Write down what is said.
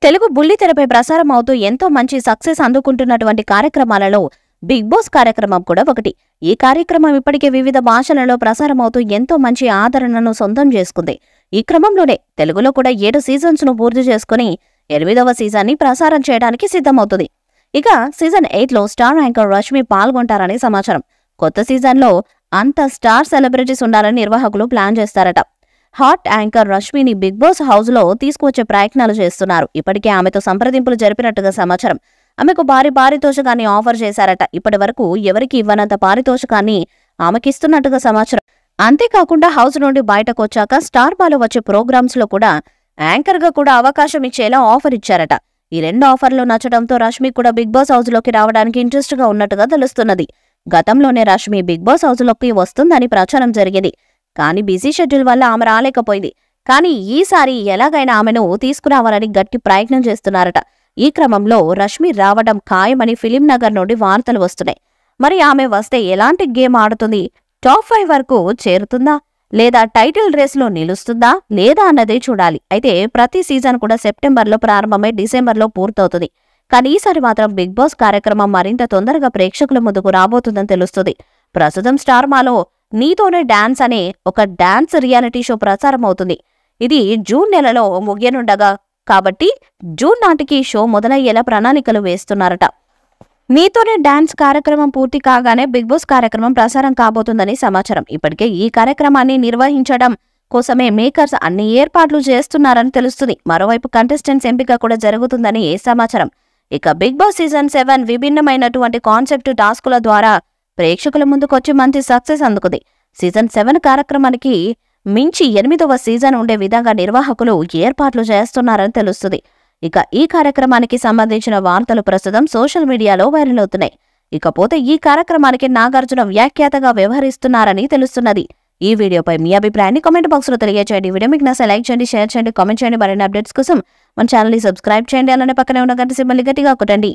తెలుగు బుల్లితెరపై ప్రసారం అవుతూ ఎంతో మంచి సక్సెస్ అందుకుంటున్నటువంటి కార్యక్రమాలలో బిగ్ బాస్ కార్యక్రమం కూడా ఒకటి. ఈ కార్యక్రమం ఇప్పటికే వివిధ భాషలలో ప్రసారం అవుతూ ఎంతో మంచి ఆదరణను సొంతం చేసుకుంది. ఈ క్రమంలోనే తెలుగులో కూడా 7 సీజన్స్ ను పూర్తి చేసుకుని 8వ సీజన్ ని ప్రసారం చేయడానికి సిద్ధమవుతుంది. ఇక సీజన్ 8లో స్టార్ యాంకర్ రష్మి పాల్గొంటారని సమాచారం. కొత్త సీజన్లో అంత స్టార్ సెలబ్రిటీస్ ఉండాలని నిర్వాహకులు ప్లాన్ చేస్తారట. హాట్ యాంకర్ రష్మిని బిగ్ బాస్ హౌస్ లో తీసుకువచ్చే ప్రయత్నాలు చేస్తున్నారు. ఇప్పటికే ఆమెతో సంప్రదింపులు జరిపినట్టుగా సమాచారం. ఆమెకు భారీ పారితోషికాన్ని ఆఫర్ చేశారట. ఇప్పటి వరకు ఎవరికి ఇవ్వనంత పారితోషికాన్ని ఆమెకిస్తున్నట్టుగా సమాచారం. అంతేకాకుండా హౌస్ నుండి బయటకు వచ్చాక స్టార్ బాలో వచ్చే ప్రోగ్రామ్స్ లో కూడా యాంకర్ గా కూడా అవకాశం ఇచ్చేలా ఆఫర్ ఇచ్చారట. ఈ 2 ఆఫర్లు నచ్చడంతో రష్మి కూడా బిగ్ బాస్ హౌస్ లోకి రావడానికి ఇంట్రెస్ట్ గా ఉన్నట్టుగా తెలుస్తున్నది. గతంలోనే రష్మి బిగ్ బాస్ హౌస్ లోకి వస్తుందని ప్రచారం జరిగింది. కానీ బిజీ షెడ్యూల్ వల్ల ఆమె రాలేకపోయింది. కానీ ఈసారి ఎలాగైనా ఆమెను తీసుకురావాలని గట్టి ప్రయత్నం చేస్తున్నారట. ఈ క్రమంలో రష్మి రావడం ఖాయమని ఫిలిం నగర్ నుండి వార్తలు వస్తున్నాయి. మరి ఆమె వస్తే ఎలాంటి గేమ్ ఆడుతుంది? టాప్ 5 వరకు చేరుతుందా లేదా టైటిల్ రేస్ లో నిలుస్తుందా లేదా అన్నదే చూడాలి. అయితే ప్రతి సీజన్ కూడా సెప్టెంబర్లో ప్రారంభమై డిసెంబర్లో పూర్తవుతుంది. కానీ ఈసారి మాత్రం బిగ్ బాస్ కార్యక్రమం మరింత తొందరగా ప్రేక్షకుల ముందుకు రాబోతుందని తెలుస్తుంది. ప్రస్తుతం స్టార్ మాలో నీతోనే డాన్స్ అనే ఒక డాన్స్ రియాలిటీ షో ప్రసారం అవుతుంది. ఇది జూన్ నెలలో ముగియనుండగా కాబట్టి జూన్ నాటికి షో మొదలయ్యేలా ప్రణాళికలు వేస్తున్నారట. నీతోనే డాన్స్ కార్యక్రమం పూర్తి కాగానే బిగ్ బాస్ కార్యక్రమం ప్రసారం కాబోతుందని సమాచారం. ఇప్పటికే ఈ కార్యక్రమాన్ని నిర్వహించడం కోసమే మేకర్స్ అన్ని ఏర్పాట్లు చేస్తున్నారని తెలుస్తుంది. మరోవైపు కంటెస్టెంట్స్ ఎంపిక కూడా జరుగుతుందని సమాచారం. ఇక బిగ్ బాస్ సీజన్ 7 విభిన్నమైనటువంటి కాన్సెప్ట్ టాస్కుల ద్వారా ప్రేక్షకుల ముందుకొచ్చి మంచి సక్సెస్ అందుకుంది. సీజన్ 7 కార్యక్రమానికి మించి 8వ సీజన్ ఉండే విధంగా నిర్వాహకులు ఏర్పాట్లు చేస్తున్నారని తెలుస్తుంది. ఇక ఈ కార్యక్రమానికి సంబంధించిన వార్తలు ప్రస్తుతం సోషల్ మీడియాలో వైరల్ అవుతున్నాయి. ఇకపోతే ఈ కార్యక్రమానికి నాగార్జున వ్యాఖ్యాతగా వ్యవహరిస్తున్నారని తెలుస్తున్నది. ఈ వీడియోపై మీ అభిప్రాయాన్ని కామెంట్ బాక్స్ లో తెలియజేయండి. వీడియో మీకు నచ్చితే లైక్ చేయండి, షేర్ చేయండి, కామెంట్ చేయండి. మరిన్ని అప్డేట్స్ కోసం మన ఛానల్ ని సబ్స్క్రైబ్ చేయండి. అలానే పక్కనే ఉన్న గంట సింబల్ ని గట్టిగా కొట్టండి.